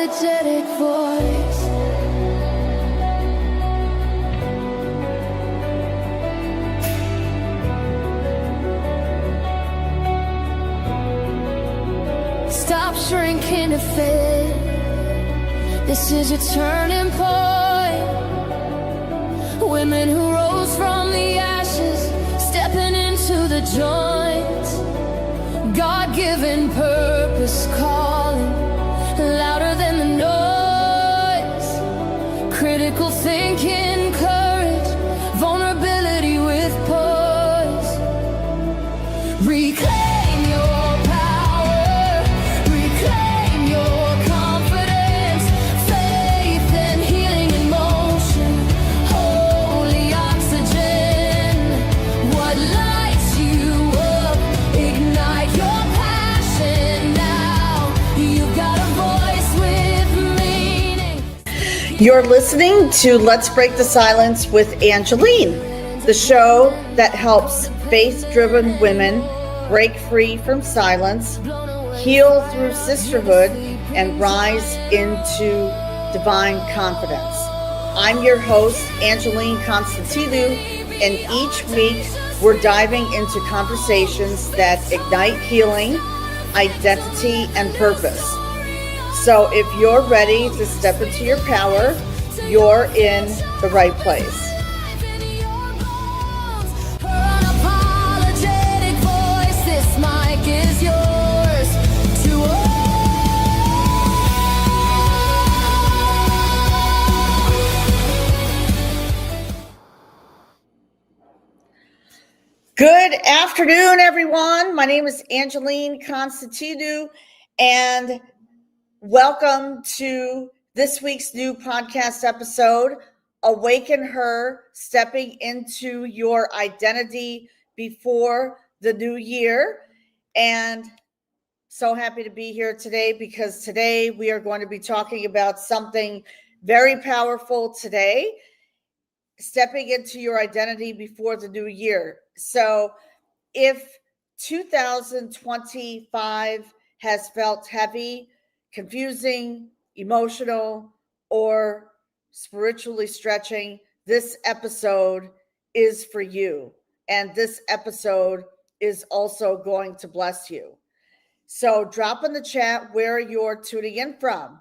unapologetic voice. Stop shrinking to fit. This is your turning point. Women who rose from the ashes, stepping into the joint. God-given purpose calling, louder than the noise. Critical thinking, courage, vulnerability with poise. Reclaim your power, reclaim your confidence, faith and healing in motion, holy oxygen. What lights you up, ignite your passion now. You've got a voice with meaning. You're listening to Let's Break the Silence with Angeline, the show that helps faith-driven women break free from silence, heal through sisterhood, and rise into divine confidence. I'm your host, Angeline Constantidou, and each week we're diving into conversations that ignite healing, identity, and purpose. So if you're ready to step into your power, you're in the right place. Unapologetic voice, this mic is yours to Good afternoon, everyone. My name is Angeline Constantidou, and welcome to this week's new podcast episode, Awaken Her, Stepping into Your Identity Before the New Year. And so happy to be here today because today we are going to be talking about something very powerful today, stepping into your identity before the new year. So if 2025 has felt heavy, confusing, emotional, or spiritually stretching, this episode is for you. And this episode is also going to bless you. So drop in the chat where you're tuning in from.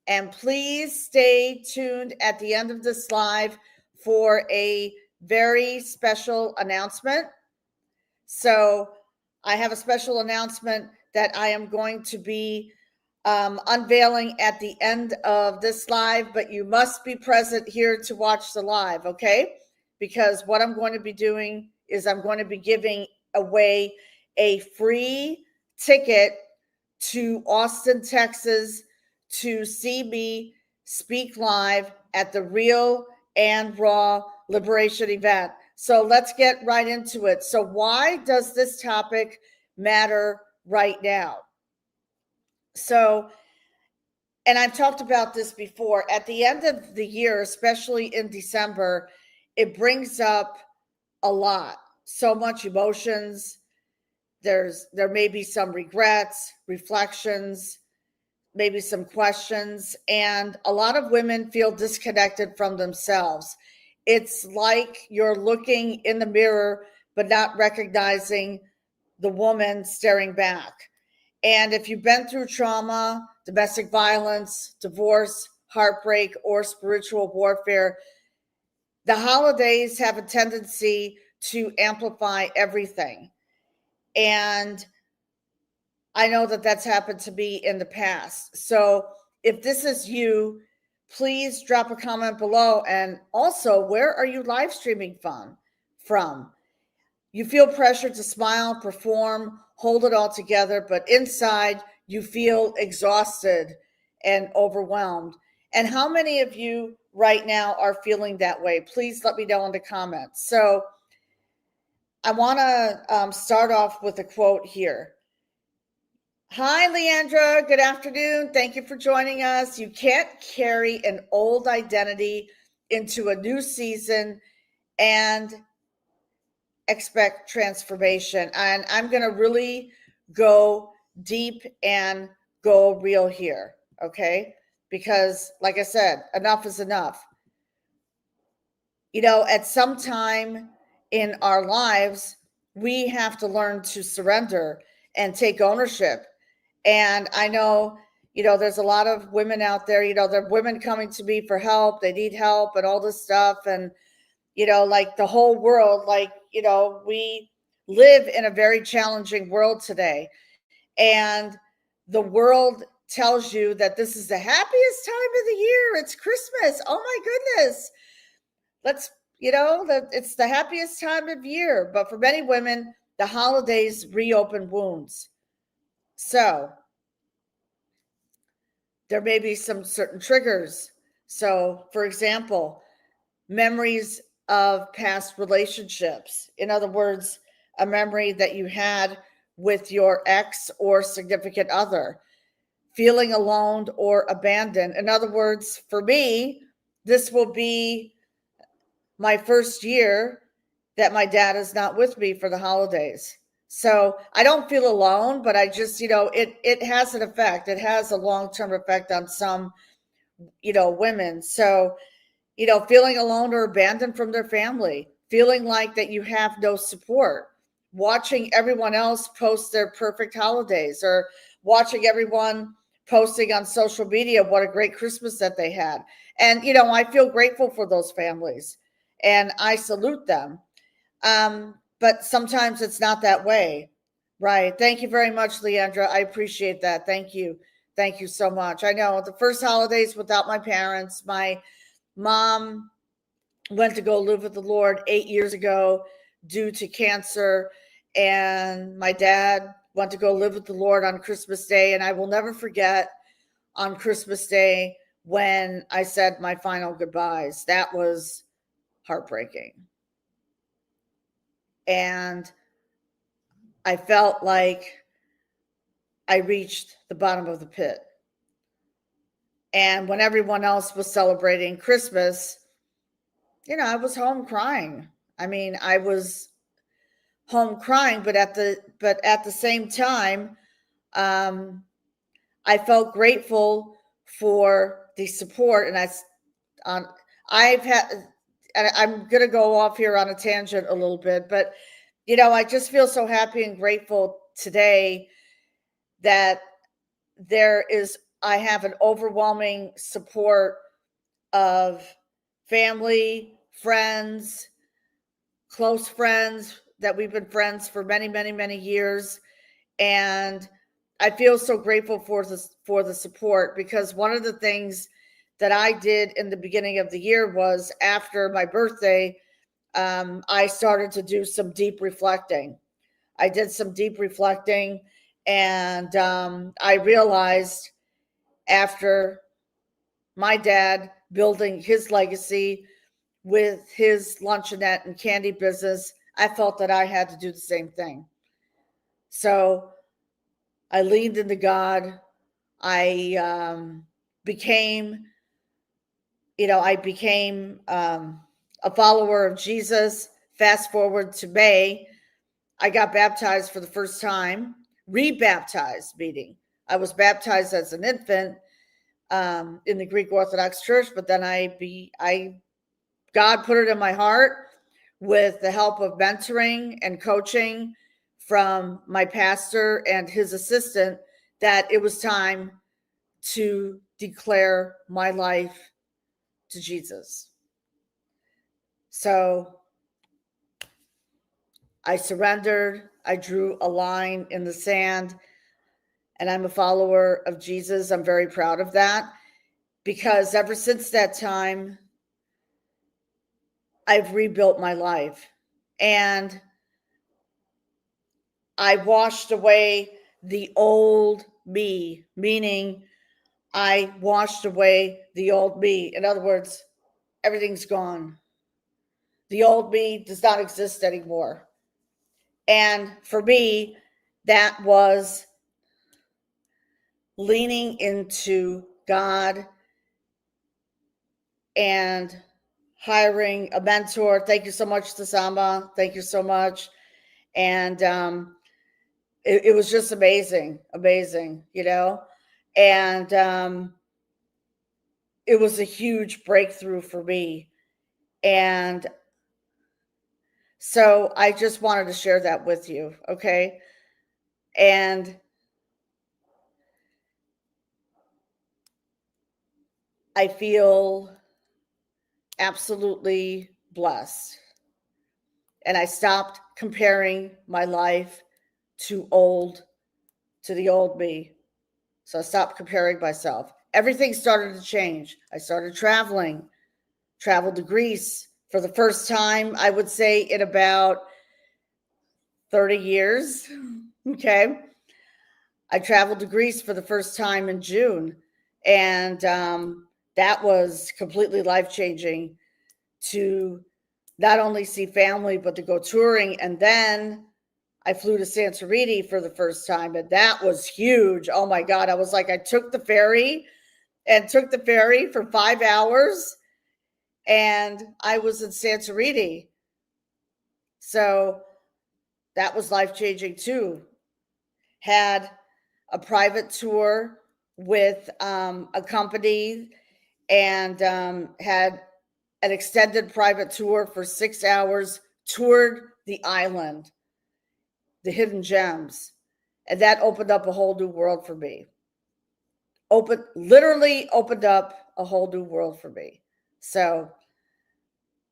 And please stay tuned at the end of this live for a very special announcement. So I have a special announcement that I am going to be unveiling at the end of this live, but you must be present here to watch the live, okay? Because what I'm going to be doing is I'm going to be giving away a free ticket to Austin, Texas, to see me speak live at the Real and Raw Liberation event. So let's get right into it. So why does this topic matter right now? So, and I've talked about this before, at the end of the year, especially in December, it brings up a lot, so much emotions. There may be some regrets, reflections, maybe some questions, and a lot of women feel disconnected from themselves. It's like you're looking in the mirror, but not recognizing the woman staring back. And if you've been through trauma, domestic violence, divorce, heartbreak, or spiritual warfare, the holidays have a tendency to amplify everything. And I know that that's happened to me in the past. So if this is you, please drop a comment below. And also, where are you live streaming from? You feel pressure to smile, perform, hold it all together, but inside you feel exhausted and overwhelmed. And how many of you right now are feeling that way? Please let me know in the comments. So I want to start off with a quote here. Hi, Leandra. Good afternoon. Thank you for joining us. You can't carry an old identity into a new season and expect transformation. And I'm going to really go deep and go real here, okay? because, like I said, enough is enough. At some time in our lives, we have to learn to surrender and take ownership. And I know, there's a lot of women out there, there are women coming to me for help. They need help and all this stuff. And, like the whole world, we live in a very challenging world today. And the world tells you that this is the happiest time of the year. It's Christmas. Oh my goodness. Let's, that it's the happiest time of year. But for many women, the holidays reopen wounds. So there may be some certain triggers. So, for example, memories of past relationships. In other words, a memory that you had with your ex or significant other, feeling alone or abandoned. In other words, for me, this will be my first year that my dad is not with me for the holidays. So I don't feel alone, but I just, it has an effect. It has a long-term effect on some, women. So, feeling alone or abandoned from their family, feeling like that you have no support, watching everyone else post their perfect holidays, or watching everyone posting on social media what a great Christmas that they had. And, I feel grateful for those families and I salute them. But sometimes it's not that way. Right. Thank you very much, Leandra. I appreciate that. Thank you. Thank you so much. I know the first holidays without my parents, my mom went to go live with the Lord 8 years ago due to cancer. And my dad went to go live with the Lord on Christmas Day. And I will never forget on Christmas Day when I said my final goodbyes. That was heartbreaking. And I felt like I reached the bottom of the pit. And when everyone else was celebrating Christmas, I was home crying. I mean, I was home crying, but at the same time, I felt grateful for the support. And I've had, and I'm going to go off here on a tangent a little bit, but I just feel so happy and grateful today that I have an overwhelming support of family, friends, close friends that we've been friends for many, many, many years. And I feel so grateful for the support, because one of the things that I did in the beginning of the year was, after my birthday, I started to do some deep reflecting. I did some deep reflecting, and I realized, after my dad building his legacy with his luncheonette and candy business, I felt that I had to do the same thing. So I leaned into God. I became, a follower of Jesus. Fast forward to May, I got baptized for the first time, rebaptized, meaning I was baptized as an infant in the Greek Orthodox Church, but then God put it in my heart, with the help of mentoring and coaching from my pastor and his assistant, that it was time to declare my life to Jesus. So I surrendered. I drew a line in the sand, and I'm a follower of Jesus. I'm very proud of that, because ever since that time, I've rebuilt my life, and I washed away the old me, meaning I washed away the old me. In other words, everything's gone. The old me does not exist anymore. And for me, that was leaning into God and hiring a mentor. Thank you so much, Tasama. Thank you so much. And it was just amazing. And it was a huge breakthrough for me. And so I just wanted to share that with you, okay? And I feel absolutely blessed. And I stopped comparing my life to the old me. So I stopped comparing myself. Everything started to change. I started traveled to Greece for the first time, I would say, in about 30 years. Okay. I traveled to Greece for the first time in June. And that was completely life changing to not only see family, but to go touring. And then I flew to Santorini for the first time, and that was huge. Oh my God. I was like, I took the ferry for 5 hours, and I was in Santorini. So that was life changing too. Had a private tour with a company, and had an extended private tour for 6 hours, toured the island, the hidden gems. And that opened up a whole new world for me. Literally opened up a whole new world for me. So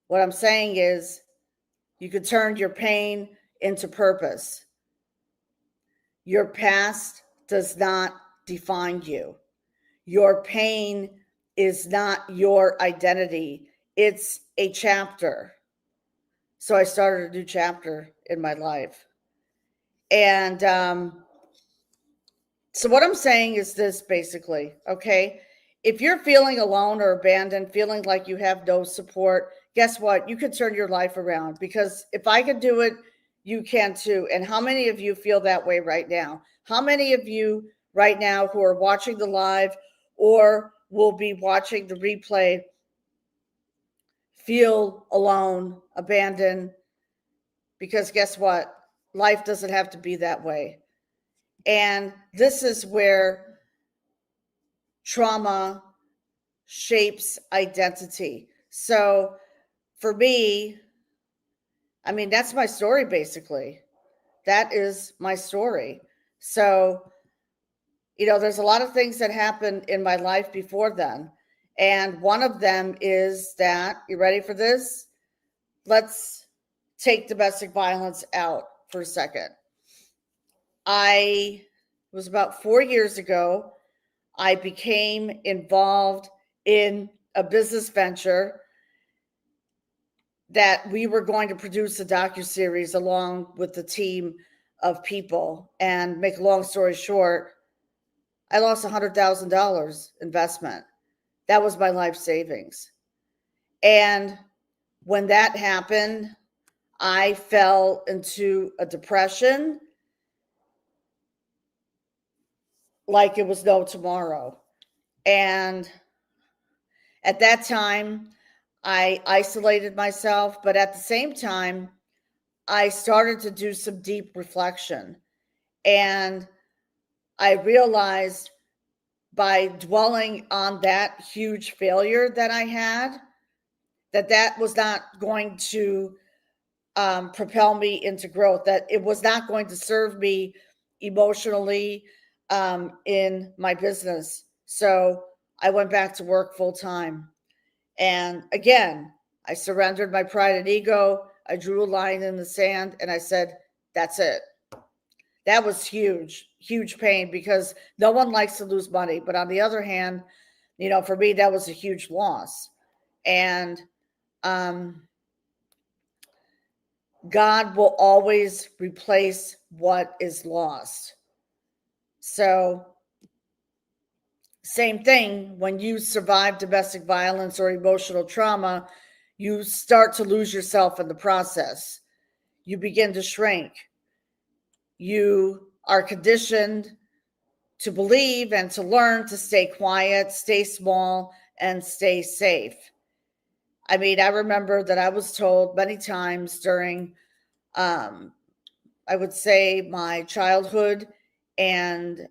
what I'm saying is you could turn your pain into purpose. Your past does not define you. Your pain is not your identity. It's a chapter. So I started a new chapter in my life. And so what I'm saying is this, basically, okay? If you're feeling alone or abandoned, feeling like you have no support, guess what? You can turn your life around, because if I could do it, you can too. And how many of you feel that way right now? How many of you right now who are watching the live or will be watching the replay feel alone, abandoned? Because guess what? Life doesn't have to be that way. And this is where trauma shapes identity. So for me, I mean, that's my story, basically. That is my story. So, there's a lot of things that happened in my life before then. And one of them is that, you ready for this? Let's take domestic violence out for a second. It was about 4 years ago, I became involved in a business venture that we were going to produce a docuseries along with the team of people. And make a long story short, I lost $100,000 investment. That was my life savings. And when that happened, I fell into a depression like it was no tomorrow. And at that time, I isolated myself, but at the same time, I started to do some deep reflection. And I realized by dwelling on that huge failure that I had, that was not going to propel me into growth, that it was not going to serve me emotionally in my business. So I went back to work full time. And again, I surrendered my pride and ego. I drew a line in the sand and I said, that's it. That was huge, huge pain, because no one likes to lose money. But on the other hand, for me, that was a huge loss. And God will always replace what is lost. So, same thing, when you survive domestic violence or emotional trauma, you start to lose yourself in the process. You begin to shrink. You are conditioned to believe and to learn to stay quiet, stay small, and stay safe. I mean, I remember that I was told many times during, I would say, my childhood and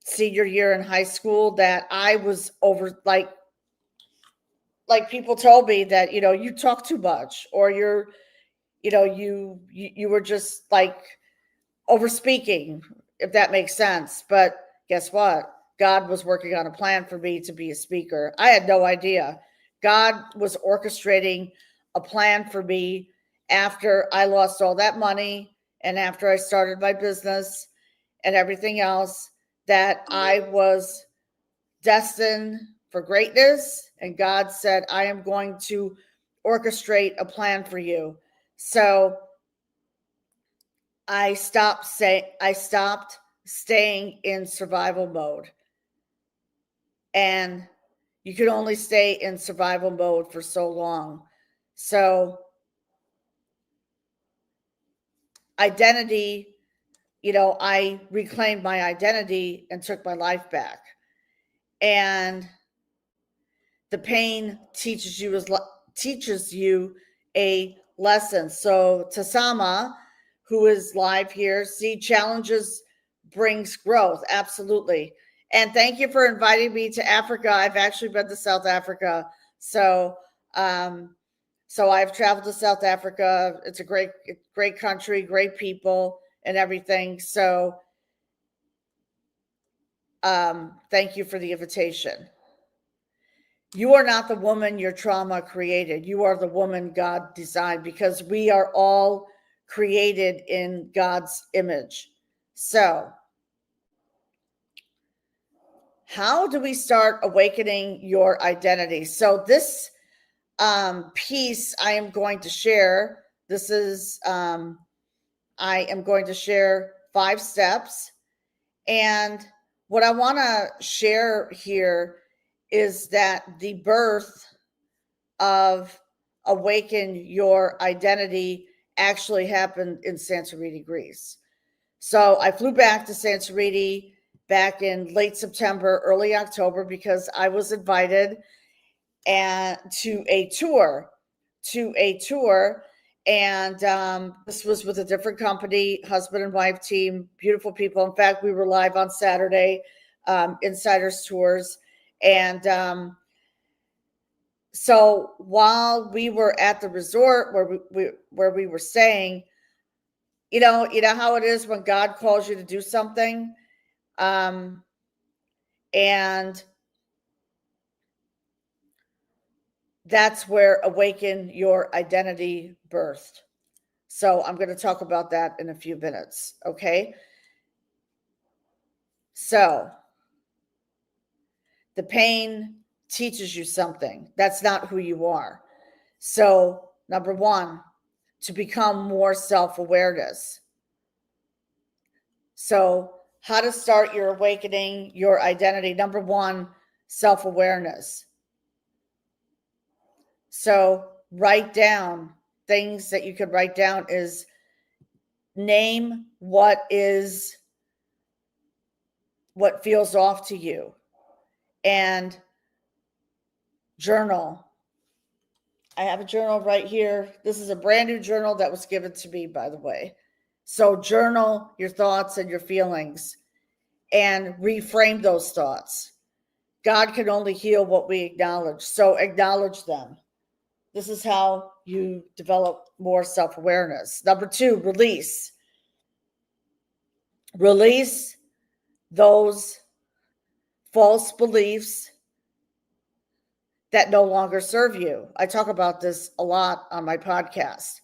senior year in high school that I was over, like people told me that, you talk too much, or you were just like over speaking, if that makes sense. But guess what? God was working on a plan for me to be a speaker. I had no idea. God was orchestrating a plan for me after I lost all that money and after I started my business and everything else, that I was destined for greatness. And God said, I am going to orchestrate a plan for you. So I stopped staying in survival mode. And you can only stay in survival mode for so long. So identity, I reclaimed my identity and took my life back. And the pain teaches you a lesson. So Tasama, who is live here, see, challenges brings growth. Absolutely. And thank you for inviting me to Africa. I've actually been to South Africa. So I've traveled to South Africa. It's a great country, great people and everything. So thank you for the invitation. You are not the woman your trauma created. You are the woman God designed, because we are all created in God's image. So, how do we start awakening your identity? So, this piece I am going to share, I am going to share 5 steps. And what I want to share here is that the birth of Awaken Your Identity actually happened in Santorini, Greece. So I flew back to Santorini back in late September, early October, because I was invited to a tour. And this was with a different company, husband and wife team, beautiful people. In fact, we were live on Saturday, Insiders Tours. And so while we were at the resort where we were staying, you know how it is when God calls you to do something, and that's where Awaken Your Identity birthed. So I'm going to talk about that in a few minutes. Okay. So the pain teaches you something. That's not who you are. So number 1, to become more self-awareness. So how to start your awakening your identity. Number 1, self-awareness. So write down things that you could write down is name what feels off to you, and journal. I have a journal right here. This is a brand new journal that was given to me, by the way. So journal your thoughts and your feelings and reframe those thoughts. God can only heal what we acknowledge. So acknowledge them. This is how you develop more self-awareness. Number 2, release. Release those false beliefs that no longer serve you. I talk about this a lot on my podcast.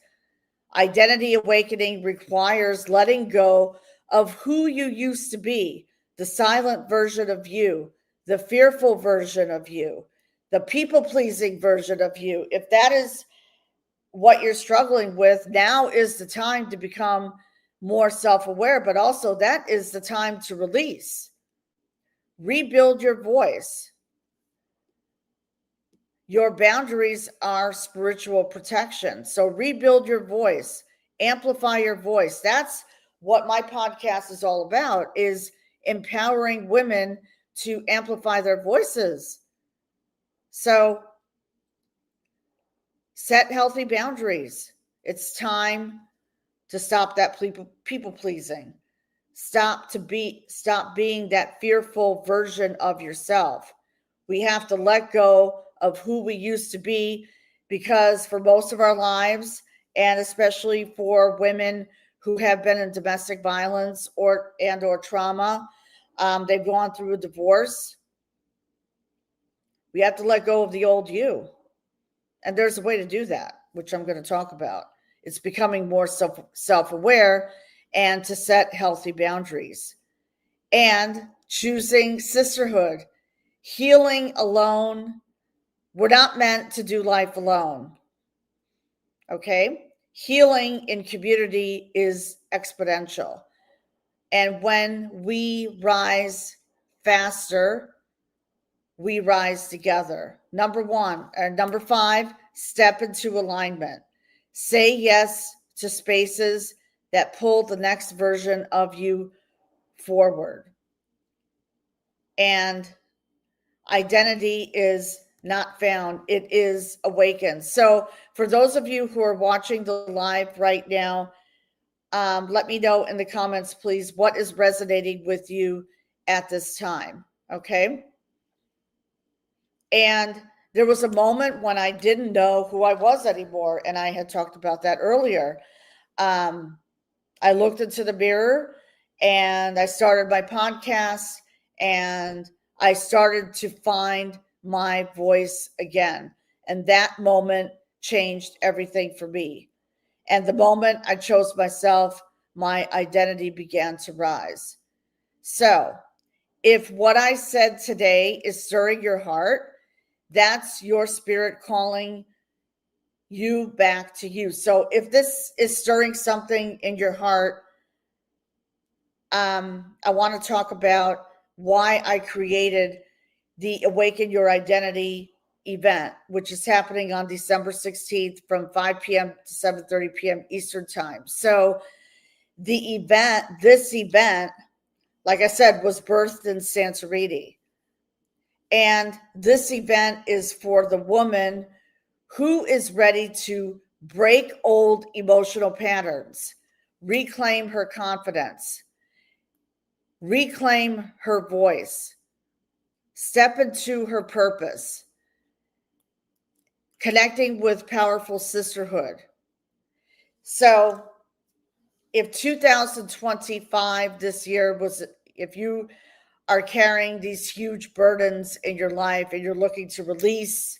Identity awakening requires letting go of who you used to be, the silent version of you, the fearful version of you, the people-pleasing version of you. If that is what you're struggling with, now is the time to become more self-aware, but also that is the time to release. Rebuild your voice. Your boundaries are spiritual protection. So rebuild your voice, amplify your voice. That's what my podcast is all about, is empowering women to amplify their voices. So set healthy boundaries. It's time to stop that people pleasing. Stop being that fearful version of yourself. We have to let go of who we used to be, because for most of our lives, and especially for women who have been in domestic violence or trauma, they've gone through a divorce. We have to let go of the old you. And there's a way to do that, which I'm going to talk about. It's becoming more self-aware and to set healthy boundaries and choosing sisterhood, healing alone. We're not meant to do life alone. Okay? Healing in community is exponential. And when we rise faster, we rise together. Number 5, step into alignment. Say yes to spaces that pull the next version of you forward. And identity is not found, it is awakened. So for those of you who are watching the live right now, let me know in the comments, please, what is resonating with you at this time. Okay. And there was a moment when I didn't know who I was anymore. And I had talked about that earlier. I looked into the mirror and I started my podcast and I started to find my voice again. And that moment changed everything for me. And the moment I chose myself, my identity began to rise. So if what I said today is stirring your heart, that's your spirit calling you back to you. So if this is stirring something in your heart, I want to talk about why I created the Awaken Your Identity event, which is happening on December 16th from 5 p.m. to 7:30 p.m. Eastern Time. So this event, like I said, was birthed in Santorini. And this event is for the woman who is ready to break old emotional patterns, reclaim her confidence, reclaim her voice, step into her purpose, connecting with powerful sisterhood. So if 2025 this year was, if you are carrying these huge burdens in your life and you're looking to release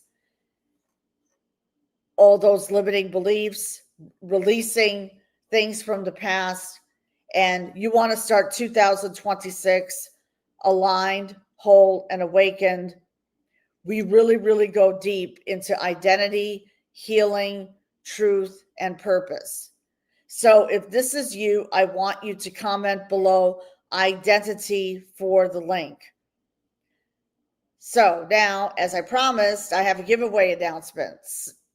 all those limiting beliefs, releasing things from the past, and you want to start 2026 aligned, whole, and awakened, we really, really go deep into identity, healing, truth, and purpose. So if this is you, I want you to comment below identity for the link. So now, as I promised, I have a giveaway announcement.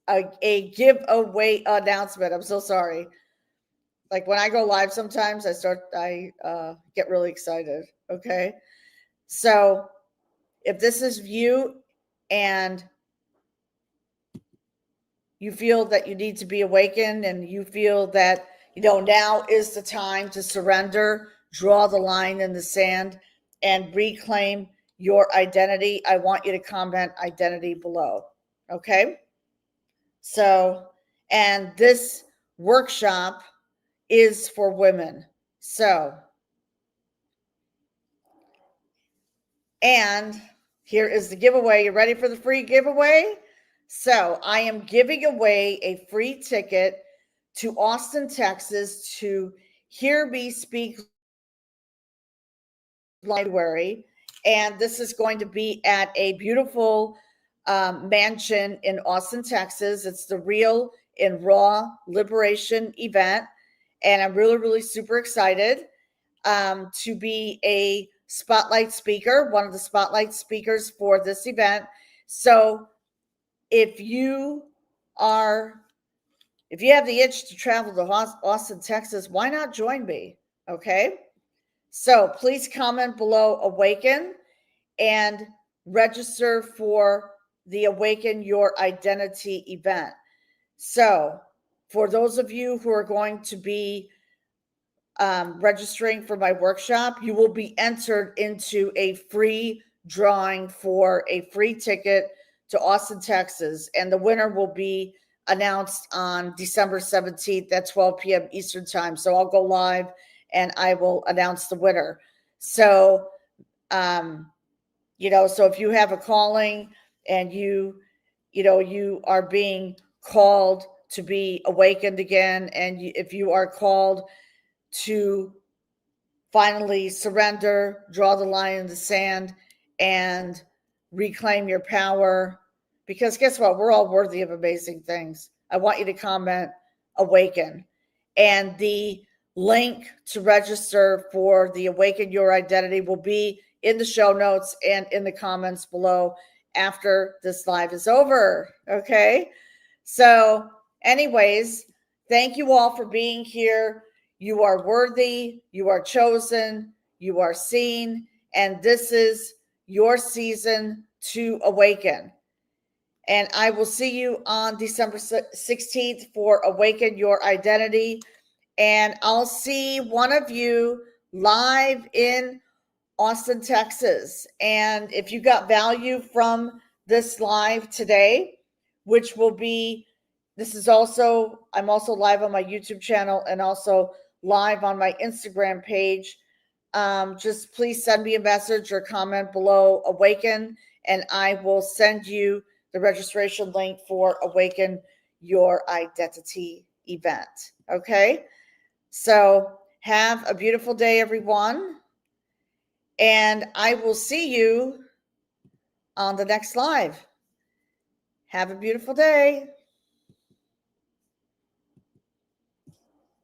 A giveaway announcement. I'm so sorry. Like when I go live, sometimes I get really excited. Okay. So if this is you and you feel that you need to be awakened and you feel that, now is the time to surrender, draw the line in the sand, and reclaim your identity, I want you to comment identity below. Okay. So, and this workshop is for women. So, and here is the giveaway. You ready for the free giveaway? So, I am giving away a free ticket to Austin, Texas to hear me speak library. And this is going to be at a beautiful mansion in Austin, Texas. It's the Real and Raw Liberation event. And I'm really, really super excited to be a spotlight speaker, one of the spotlight speakers for this event. So if you have the itch to travel to Austin, Texas, why not join me? Okay. So please comment below Awaken and register for the Awaken Your Identity event. So for those of you who are going to be registering for my workshop, you will be entered into a free drawing for a free ticket to Austin, Texas. And the winner will be announced on December 17th at 12 p.m. Eastern time. So I'll go live and I will announce the winner. So, so if you have a calling and you are being called to be awakened again, and if you are called to finally surrender, draw the line in the sand, and reclaim your power, because guess what? We're all worthy of amazing things. I want you to comment Awaken. And the link to register for the Awaken Your Identity will be in the show notes and in the comments below after this live is over. Okay. So, anyways, thank you all for being here. You are worthy, you are chosen, you are seen, and this is your season to awaken. And I will see you on December 16th for Awaken Your Identity. And I'll see one of you live in Austin, Texas. And if you got value from this live today, which will be, I'm also live on my YouTube channel and also live on my Instagram page. Just please send me a message or comment below Awaken, and I will send you the registration link for Awaken Your Identity event. Okay? So have a beautiful day, everyone. And I will see you on the next live. Have a beautiful day.